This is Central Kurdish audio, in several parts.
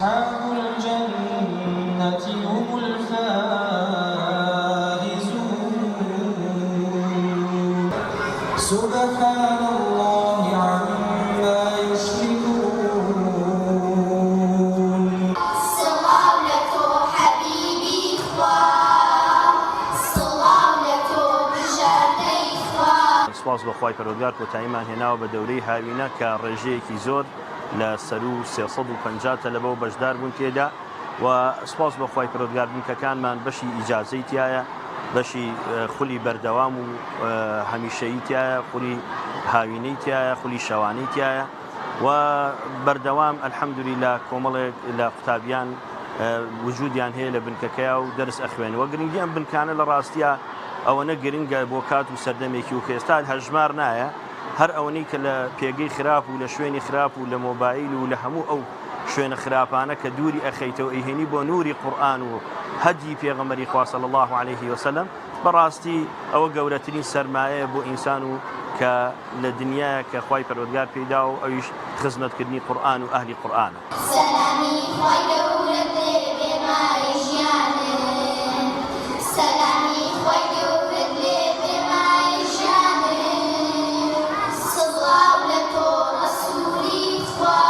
أصحاب الجنة هم الفائزون سبحان الله عما يشركون. صلالة حبيبي إخوان صلالة بجاني إخوان. سپاس بەخوای پەروەردگار کۆتاییمان هێناوە بە دەورەی هاوینە کە ڕێژەیەکی زۆر لە سەر و 350 لەبەوە بەشدار بوون تێدا و سپاس بەخوای پەروەردگار بنکەکانمان بەشی ئیجازەی تایە، بەشی خولی بەردەوام و هەمیشەیی تایە، خولی هاوینەی تایە، خولی شەوانەی تایە و بەردەوام ئەلحەمدولیلا کۆمەڵێک لە قوتابیان وجودیان هەیە لە بنکەکەیە و دەرس ئەخوێنەوە. گرنگی ئەم بنکانە لە ڕاستیە ئەوەنە گرنگە بۆ کات و سەردەمێکی و کە ئێستا هەژمار نایە، هەر ئەوەی کە لە پێگەی خراپ و لە شوێنی خراپ و لە مۆبایل و لە هەموو ئەو شوێنە خراپانە کە دووری ئەخەیتەوە ئەیهێنی بۆ نووری قورئان و هەدی پێغەمبەری خوا صلی الله عليه وسلم، بەڕاستی ئەوە گەورەترین سەرمایەیە بۆ ئینسان و کە لە دنیاە کە خوای پەروەردگار پێدا و ئەویش خزمەتکردنی قورئان و ئەهلی قورئانە. سەلامی خوای گەورەت لێ بێمای ژیانم، سەلامی خوای گەورەت لێ بێمای ژیانم، سڵاو لە تۆ ڕەسوولی خوا.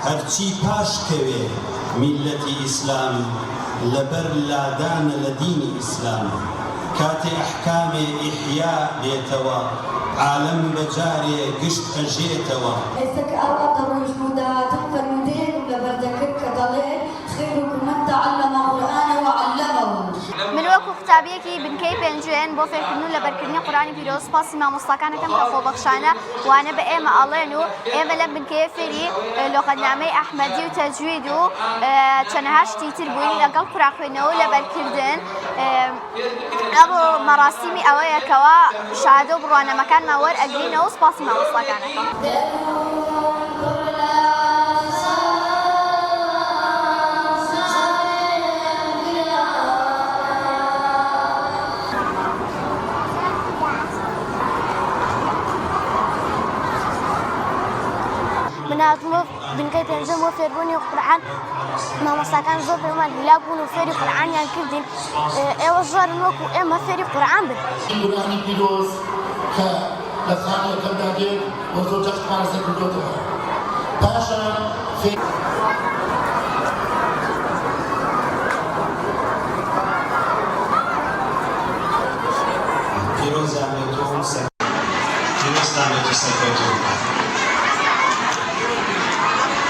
هەرچی پاشکەوێ میلەتی ئیسلام لەبەر لادانە لە دینی ئیسلام، کاتێ ئەحکامێ ئیحیا بێتەوە عالەم بەجارێ گشت ئەژێتەوە. ئێستا کە ئەو ڕۆژ بووداتم فەرمودەیەک لە بەردەکرد کە دەڵێ خەیرکم من تەعەلەمە قورئان وعەلەمەهو. من وەکو قوتابیەکی بنکەی پێنجێن بۆ فێرکردن و لەبەرکردنی قورئانی پیرۆز سپاسی مامۆستاکانەکەم کە خۆبەخشانە وانە بە ئێمە ئەڵێن و ئێمە لەم بنکەیە فێری لۆغەتنامەی ئەحمەدی و تەجوید و چەندەها شتی تر بووین لەگەڵ قورئانخوێندنەوە و لەبەرکردن. ئەمە مەراسیمی ئەوەیە کەوا شادە و بڕوانەمەکانمان وەرئەگرینەوە و سپاسی مامۆستاکانەکەم. من هاتمۆ بنکەی پێنجەم بۆ فێربوونی قورئان مامۆستاکان زۆر پێمان هیلا بوون و فێری قورئانیان کردین. ئێوە زۆرن وەکو ئێمە فێری قورئان بن. قورئانی پیرۆز کە لە خانەکەمدا دێت بۆ زۆر جەختمان لەسەر کردوتەوە. پاشان پیرۆزان بێت و سەرکەوتوو